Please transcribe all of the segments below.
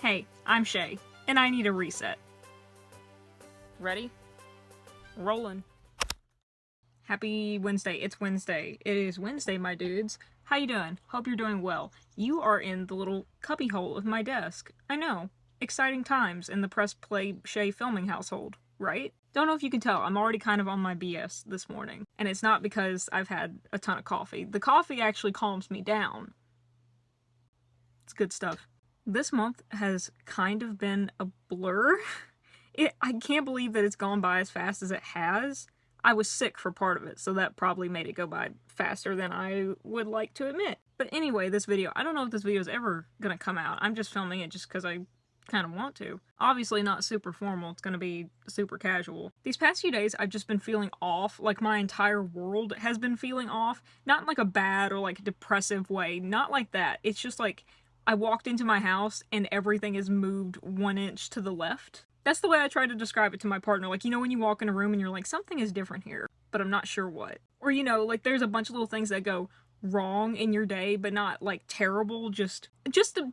Hey, I'm Chey, and I need a reset. Ready? Rolling. Happy Wednesday. It's Wednesday. It is Wednesday, my dudes. How you doing? Hope you're doing well. You are in the little cubby hole of my desk. I know. Exciting times in the Press Play Chey filming household, right? Don't know if you can tell, I'm already kind of on my BS this morning. And it's not because I've had a ton of coffee. The coffee actually calms me down. It's good stuff. This month has kind of been a blur. I can't believe that it's gone by as fast as it has. I was sick for part of it, so that probably made it go by faster than I would like to admit. But anyway, this video, I don't know if this video is ever gonna come out. I'm just filming it just because I kind of want to. Obviously not super formal, it's gonna be super casual. These past few days, I've just been feeling off, like my entire world has been feeling off. Not in like a bad or like depressive way, not like that. It's just like, I walked into my house and everything is moved 1 inch to the left. That's the way I try to describe it to my partner. Like, you know when you walk in a room and you're like, something is different here, but I'm not sure what. Or, you know, like there's a bunch of little things that go wrong in your day, but not like terrible, just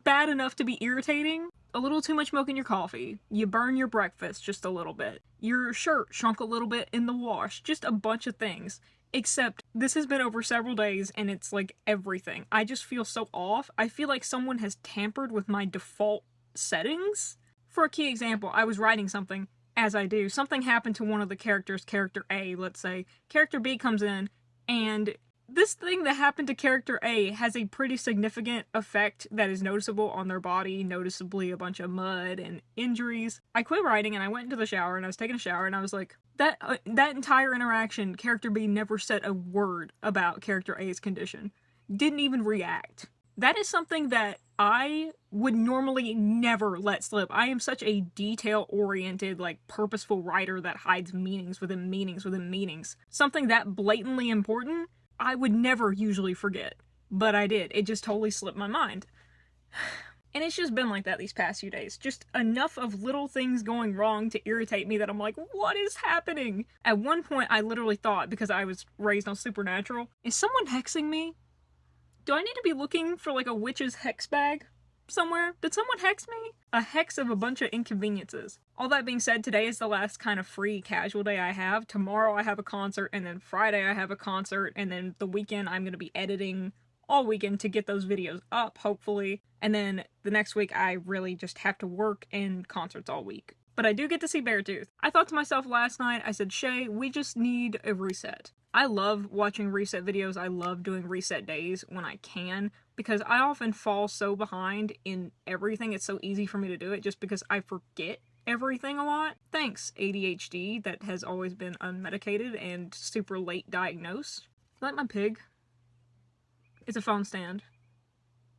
bad enough to be irritating. A little too much milk in your coffee. You burn your breakfast just a little bit. Your shirt shrunk a little bit in the wash. Just a bunch of things. Except this has been over several days and it's like everything. I just feel so off. I feel like someone has tampered with my default settings. For a key example, I was writing something, as I do. Something happened to one of the characters, character A, let's say. Character B comes in, and this thing that happened to character A has a pretty significant effect that is noticeable on their body, noticeably a bunch of mud and injuries. I quit writing and I went into the shower and I was taking a shower and I was like, that entire interaction, character B never said a word about character A's condition. Didn't even react. That is something that I would normally never let slip. I am such a detail-oriented, like, purposeful writer that hides meanings within meanings within meanings. Something that blatantly important, I would never usually forget. But I did. It just totally slipped my mind. And it's just been like that these past few days. Just enough of little things going wrong to irritate me that I'm like, what is happening? At one point, I literally thought, because I was raised on Supernatural, is someone hexing me? Do I need to be looking for like a witch's hex bag somewhere? Did someone hex me? A hex of a bunch of inconveniences. All that being said, today is the last kind of free casual day I have. Tomorrow I have a concert, and then Friday I have a concert, and then the weekend I'm going to be editing all weekend to get those videos up, hopefully. And then the next week I really just have to work and concerts all week. But I do get to see Beartooth. I thought to myself last night, I said, Chey, we just need a reset. I love watching reset videos. I love doing reset days when I can, because I often fall so behind in everything. It's so easy for me to do it just because I forget everything a lot. Thanks, ADHD, that has always been unmedicated and super late diagnosed. You like my pig? It's a phone stand.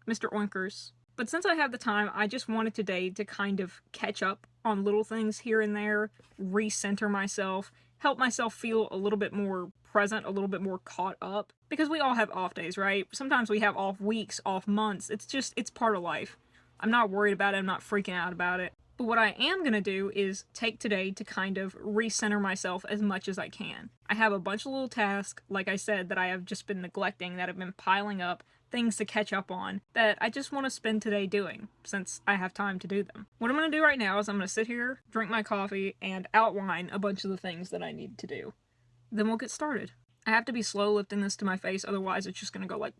Mr. Oinkers. But since I have the time, I just wanted today to kind of catch up on little things here and there, recenter myself, help myself feel a little bit more present, a little bit more caught up. Because we all have off days, right? Sometimes we have off weeks, off months. It's part of life. I'm not worried about it. I'm not freaking out about it. But what I am going to do is take today to kind of recenter myself as much as I can. I have a bunch of little tasks, like I said, that I have just been neglecting, that have been piling up, things to catch up on, that I just want to spend today doing, since I have time to do them. What I'm going to do right now is I'm going to sit here, drink my coffee, and outline a bunch of the things that I need to do. Then we'll get started. I have to be slow lifting this to my face, otherwise it's just going to go like...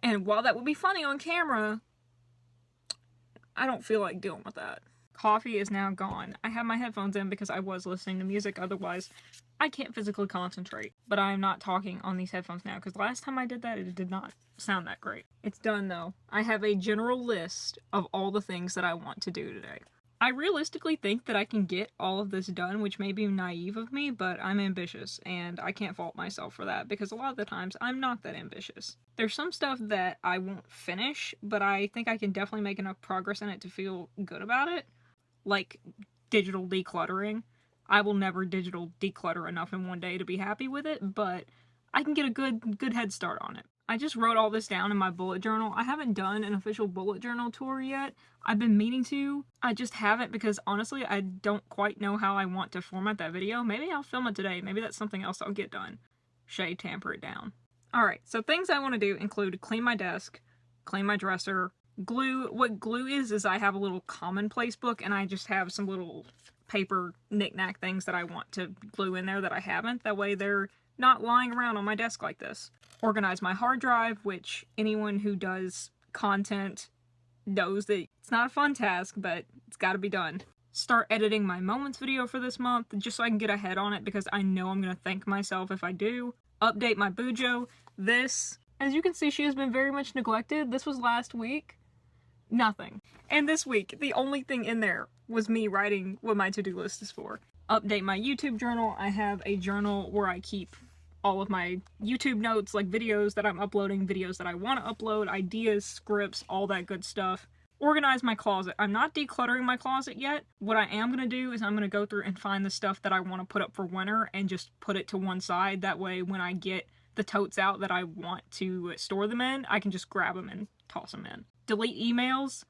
And while that would be funny on camera, I don't feel like dealing with that. Coffee is now gone. I have my headphones in because I was listening to music, otherwise I can't physically concentrate. But I am not talking on these headphones now, because last time I did that, it did not sound that great. It's done though. I have a general list of all the things that I want to do today. I realistically think that I can get all of this done, which may be naive of me, but I'm ambitious, and I can't fault myself for that, because a lot of the times I'm not that ambitious. There's some stuff that I won't finish, but I think I can definitely make enough progress in it to feel good about it. Like digital decluttering. I will never digital declutter enough in one day to be happy with it, but I can get a good head start on it. I just wrote all this down in my bullet journal. I haven't done an official bullet journal tour yet. I've been meaning to. I just haven't because honestly, I don't quite know how I want to format that video. Maybe I'll film it today. Maybe that's something else I'll get done. Chey, tamper it down. Alright, so things I want to do include clean my desk, clean my dresser, Glue, what glue is I have a little commonplace book, and I just have some little paper knick-knack things that I want to glue in there that I haven't. That way they're not lying around on my desk like this. Organize my hard drive, which anyone who does content knows that it's not a fun task, but it's gotta be done. Start editing my moments video for this month, just so I can get ahead on it, because I know I'm gonna thank myself if I do. Update my bujo. This, as you can see, she has been very much neglected. This was last week. Nothing. And this week, the only thing in there was me writing what my to-do list is for. Update my YouTube journal. I have a journal where I keep all of my YouTube notes, like videos that I'm uploading, videos that I want to upload, ideas, scripts, all that good stuff. Organize my closet. I'm not decluttering my closet yet. What I am going to do is I'm going to go through and find the stuff that I want to put up for winter and just put it to one side. That way when I get the totes out that I want to store them in, I can just grab them and toss them in. Delete emails.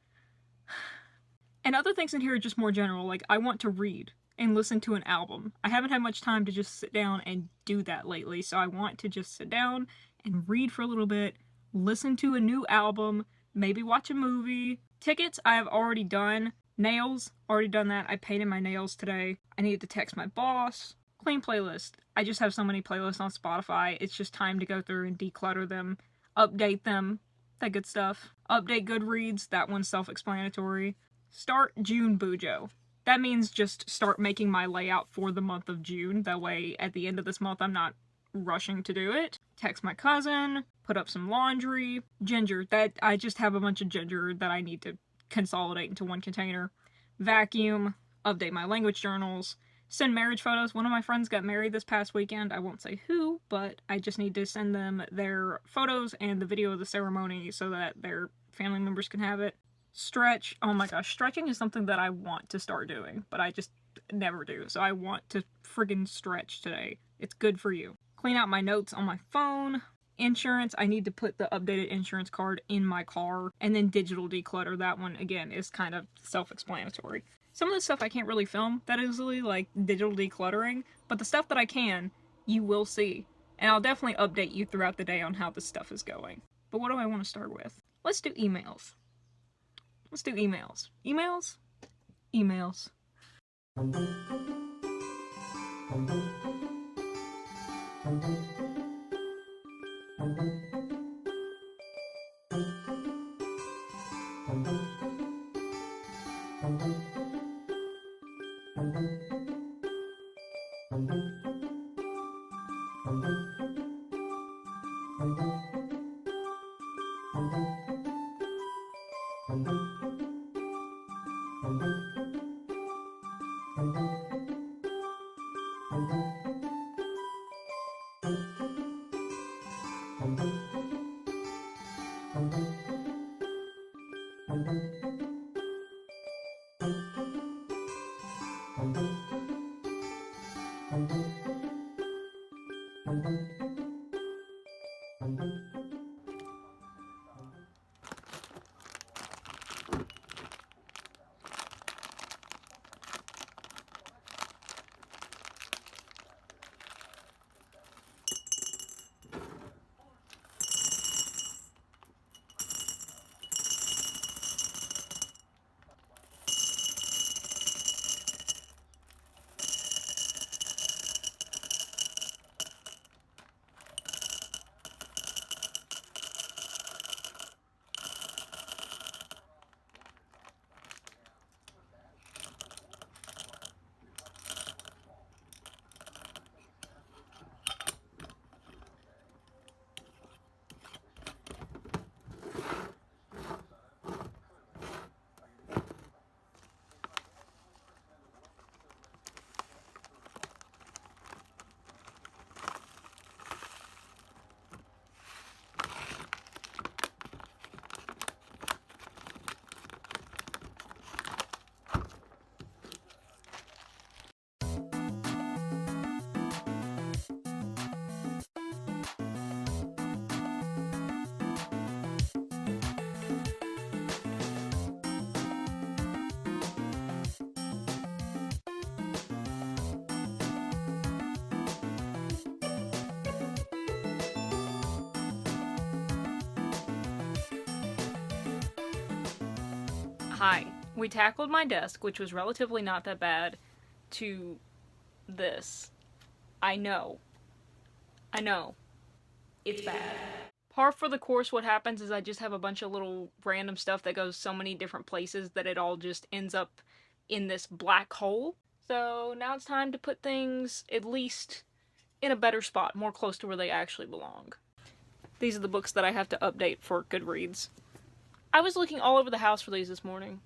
And other things in here are just more general, like I want to read and listen to an album. I haven't had much time to just sit down and do that lately, so I want to just sit down and read for a little bit, listen to a new album, maybe watch a movie. Tickets, I have already done. Nails, already done that. I painted my nails today. I needed to text my boss. Clean playlist. I just have so many playlists on Spotify. It's just time to go through and declutter them, update them, that good stuff. Update Goodreads, that one's self-explanatory. Start June bujo. That means just start making my layout for the month of June. That way, at the end of this month, I'm not rushing to do it. Text my cousin, put up some laundry. Ginger, that I just have a bunch of ginger that I need to consolidate into one container. Vacuum, update my language journals. Send marriage photos. One of my friends got married this past weekend. I won't say who, but I just need to send them their photos and the video of the ceremony so that their family members can have it. Stretch. Oh my gosh, stretching is something that I want to start doing, but I just never do. So I want to friggin' stretch today. It's good for you. Clean out my notes on my phone. Insurance, I need to put the updated insurance card in my car. And then digital declutter, that one, again, is kind of self-explanatory. Some of the stuff I can't really film that easily, like digital decluttering, but the stuff that I can, you will see. And I'll definitely update you throughout the day on how this stuff is going. But what do I want to start with? Let's do emails. Let's do emails. Emails? Emails. Hi. We tackled my desk, which was relatively not that bad, to this. I know. It's bad. Par for the course, what happens is I just have a bunch of little random stuff that goes so many different places that it all just ends up in this black hole. So now it's time to put things at least in a better spot, more close to where they actually belong. These are the books that I have to update for Goodreads. I was looking all over the house for these this morning.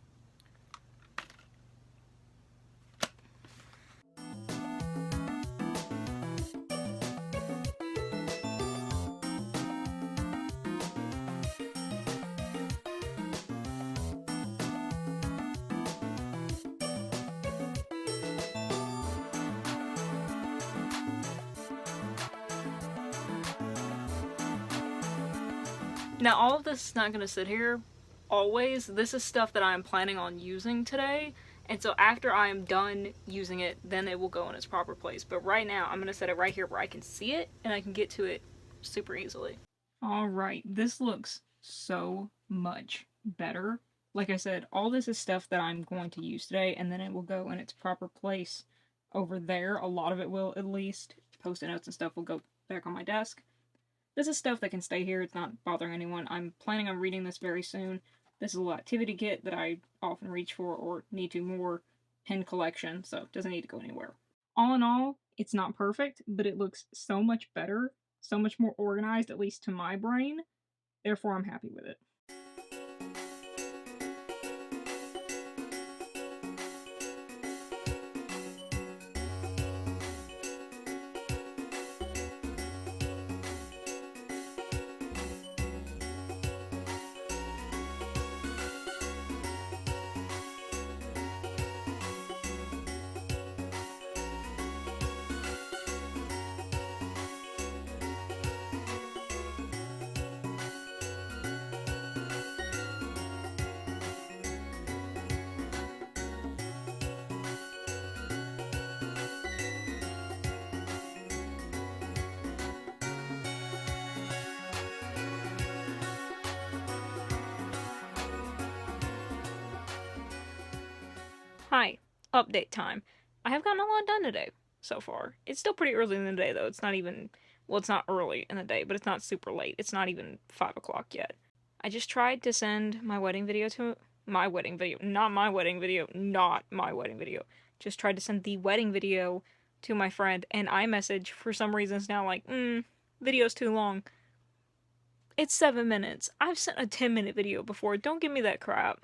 Now, all of this is not going to sit here always. This is stuff that I'm planning on using today, and so after I am done using it, then it will go in its proper place. But right now, I'm going to set it right here where I can see it, and I can get to it super easily. Alright, this looks so much better. Like I said, all this is stuff that I'm going to use today, and then it will go in its proper place over there. A lot of it will, at least. Post-it notes and stuff will go back on my desk. This is stuff that can stay here. It's not bothering anyone. I'm planning on reading this very soon. This is a little activity kit that I often reach for or need to more pen collection, so it doesn't need to go anywhere. All in all, it's not perfect, but it looks so much better, so much more organized, at least to my brain. Therefore, I'm happy with it. Hi, update time. I have gotten a lot done today so far. It's still pretty early in the day though. It's not even, well, it's not early in the day, but it's not super late. It's not even 5 o'clock yet. I just tried to send my wedding video to, my wedding video, not my wedding video, not my wedding video. Just tried to send the wedding video to my friend, and iMessage for some reason is now like, video's too long. It's 7 minutes. I've sent a 10-minute video before. Don't give me that crap.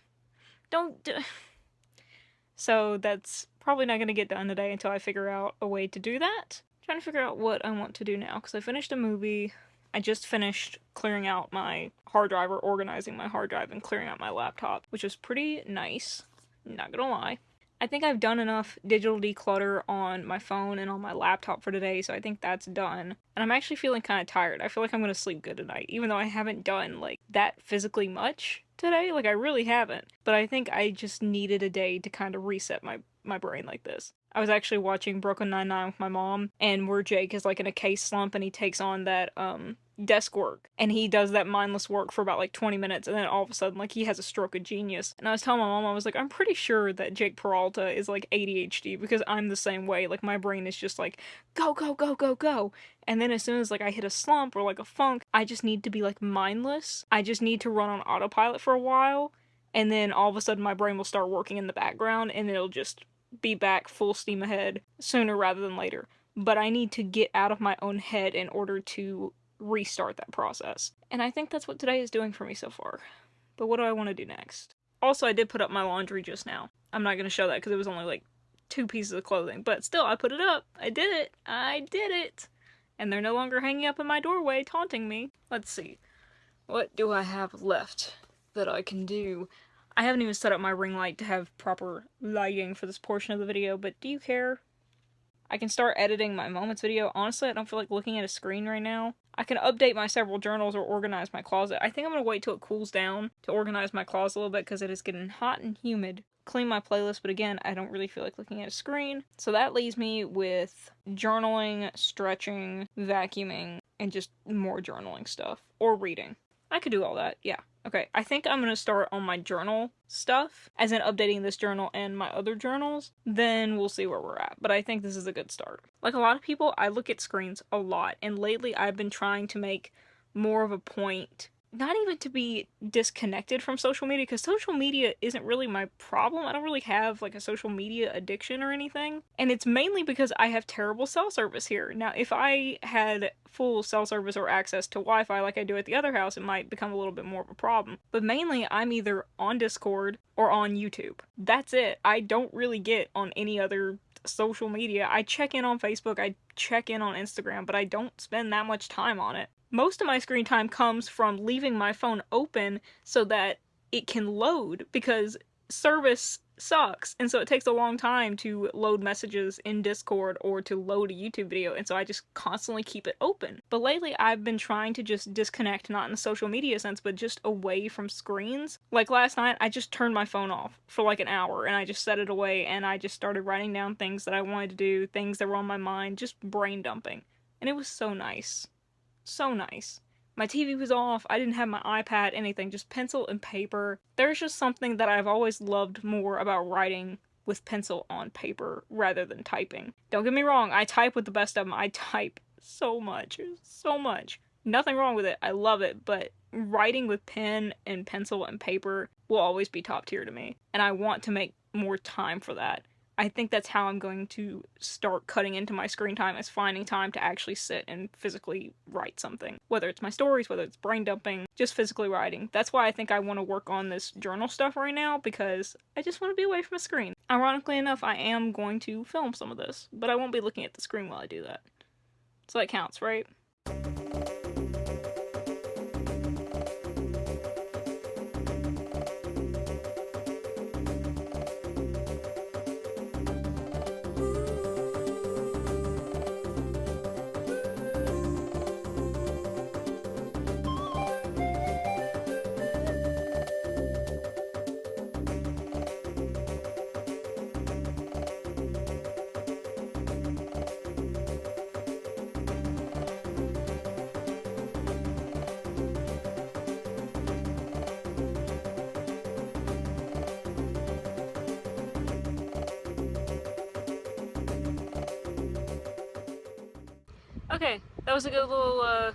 So that's probably not going to get done today until I figure out a way to do that. I'm trying to figure out what I want to do now, because I finished a movie. I just finished clearing out my hard drive, or organizing my hard drive and clearing out my laptop, which was pretty nice, not gonna lie. I think I've done enough digital declutter on my phone and on my laptop for today, so I think that's done. And I'm actually feeling kind of tired. I feel like I'm gonna sleep good tonight, even though I haven't done, like, that physically much today. Like, I really haven't. But I think I just needed a day to kind of reset my brain like this. I was actually watching Brooklyn Nine-Nine with my mom, and where Jake is, like, in a case slump, and he takes on that, desk work, and he does that mindless work for about, like, 20 minutes, and then all of a sudden, like, he has a stroke of genius. And I was telling my mom, I was like, I'm pretty sure that Jake Peralta is, like, ADHD, because I'm the same way. Like, my brain is just like, go, go, go, go, go. And then as soon as, like, I hit a slump or, like, a funk, I just need to be, like, mindless. I just need to run on autopilot for a while, and then all of a sudden my brain will start working in the background, and it'll just be back full steam ahead sooner rather than later. But I need to get out of my own head in order to restart that process. And I think that's what today is doing for me so far. But what do I want to do next? Also, I did put up my laundry just now. I'm not going to show that because it was only like 2 pieces of clothing, but still, I put it up. I did it. I did it. And they're no longer hanging up in my doorway taunting me. Let's see. What do I have left that I can do? I haven't even set up my ring light to have proper lighting for this portion of the video, but do you care? I can start editing my moments video. Honestly, I don't feel like looking at a screen right now. I can update my several journals or organize my closet. I think I'm going to wait till it cools down to organize my closet a little bit because it is getting hot and humid. Clean my playlist, but again, I don't really feel like looking at a screen. So that leaves me with journaling, stretching, vacuuming, and just more journaling stuff. Or reading. I could do all that, yeah. Okay, I think I'm gonna start on my journal stuff, as in updating this journal and my other journals. Then we'll see where we're at. But I think this is a good start. Like a lot of people, I look at screens a lot, and lately I've been trying to make more of a point, not even to be disconnected from social media, because social media isn't really my problem. I don't really have like a social media addiction or anything. And it's mainly because I have terrible cell service here. Now, if I had full cell service or access to Wi-Fi like I do at the other house, it might become a little bit more of a problem. But mainly, I'm either on Discord or on YouTube. That's it. I don't really get on any other social media. I check in on Facebook, I check in on Instagram, but I don't spend that much time on it. Most of my screen time comes from leaving my phone open so that it can load, because service sucks, and so it takes a long time to load messages in Discord or to load a YouTube video, and so I just constantly keep it open. But lately I've been trying to just disconnect, not in a social media sense, but just away from screens. Like last night, I just turned my phone off for like an hour, and I just set it away, and I just started writing down things that I wanted to do, things that were on my mind, just brain dumping. And it was so nice. So nice. My TV was off, I didn't have my iPad, anything, just pencil and paper. There's just something that I've always loved more about writing with pencil on paper rather than typing. Don't get me wrong, I type with the best of them. I type so much, so much. Nothing wrong with it, I love it, but writing with pen and pencil and paper will always be top tier to me. And I want to make more time for that. I think that's how I'm going to start cutting into my screen time, is finding time to actually sit and physically write something. Whether it's my stories, whether it's brain dumping, just physically writing. That's why I think I want to work on this journal stuff right now, because I just want to be away from a screen. Ironically enough, I am going to film some of this, but I won't be looking at the screen while I do that. So that counts, right? Okay, that was a good little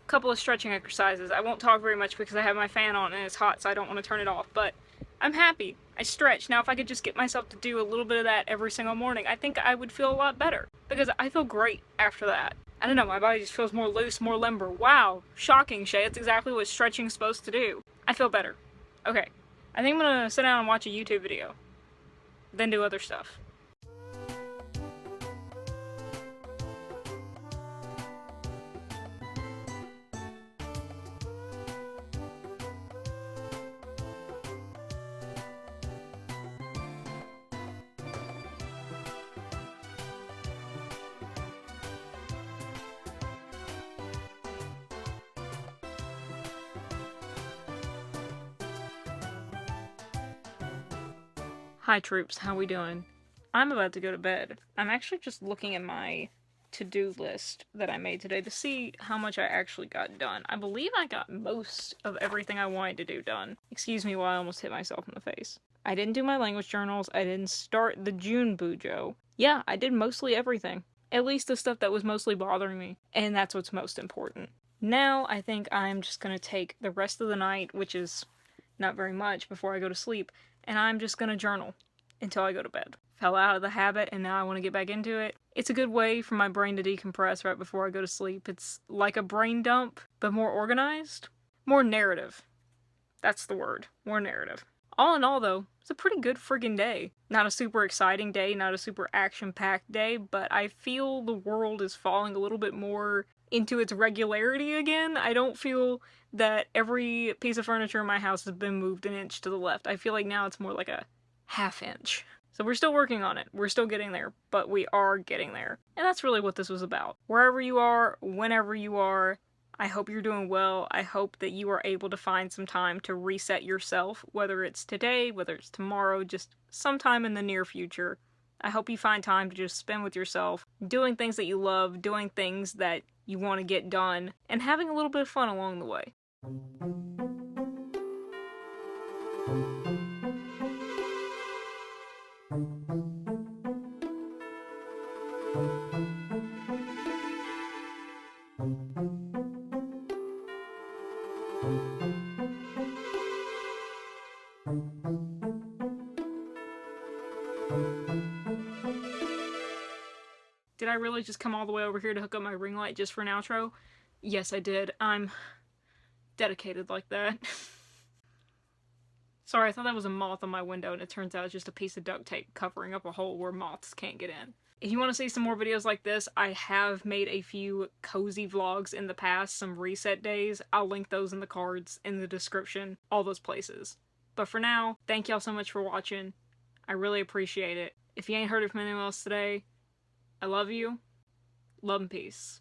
couple of stretching exercises. I won't talk very much because I have my fan on and it's hot, so I don't want to turn it off, but I'm happy. I stretched. Now if I could just get myself to do a little bit of that every single morning, I think I would feel a lot better, because I feel great after that. I don't know, my body just feels more loose, more limber. Wow, shocking, Chey. That's exactly what stretching's supposed to do. I feel better. Okay, I think I'm gonna sit down and watch a YouTube video, then do other stuff. Hi troops, how we doing? I'm about to go to bed. I'm actually just looking at my to-do list that I made today to see how much I actually got done. I believe I got most of everything I wanted to do done. Excuse me while I almost hit myself in the face. I didn't do my language journals, I didn't start the June bujo. Yeah, I did mostly everything. At least the stuff that was mostly bothering me. And that's what's most important. Now I think I'm just gonna take the rest of the night, which is not very much, before I go to sleep, and I'm just gonna journal until I go to bed. Fell out of the habit and now I want to get back into it. It's a good way for my brain to decompress right before I go to sleep. It's like a brain dump, but more organized. More narrative. That's the word. More narrative. All in all though, it's a pretty good friggin' day. Not a super exciting day, not a super action-packed day, but I feel the world is falling a little bit more into its regularity again. I don't feel that every piece of furniture in my house has been moved an inch to the left. I feel like now it's more like a half inch. So we're still working on it. We're still getting there, but we are getting there. And that's really what this was about. Wherever you are, whenever you are, I hope you're doing well. I hope that you are able to find some time to reset yourself, whether it's today, whether it's tomorrow, just sometime in the near future. I hope you find time to just spend with yourself, doing things that you love, doing things that you want to get done, and having a little bit of fun along the way. Did I really just come all the way over here to hook up my ring light just for an outro? Yes, I did. I'm dedicated like that. Sorry, I thought that was a moth on my window, and it turns out it's just a piece of duct tape covering up a hole where moths can't get in. If you want to see some more videos like this, I have made a few cozy vlogs in the past, some reset days. I'll link those in the cards, in the description, all those places. But for now, thank y'all so much for watching. I really appreciate it. If you ain't heard it from anyone else today, I love you. Love and peace.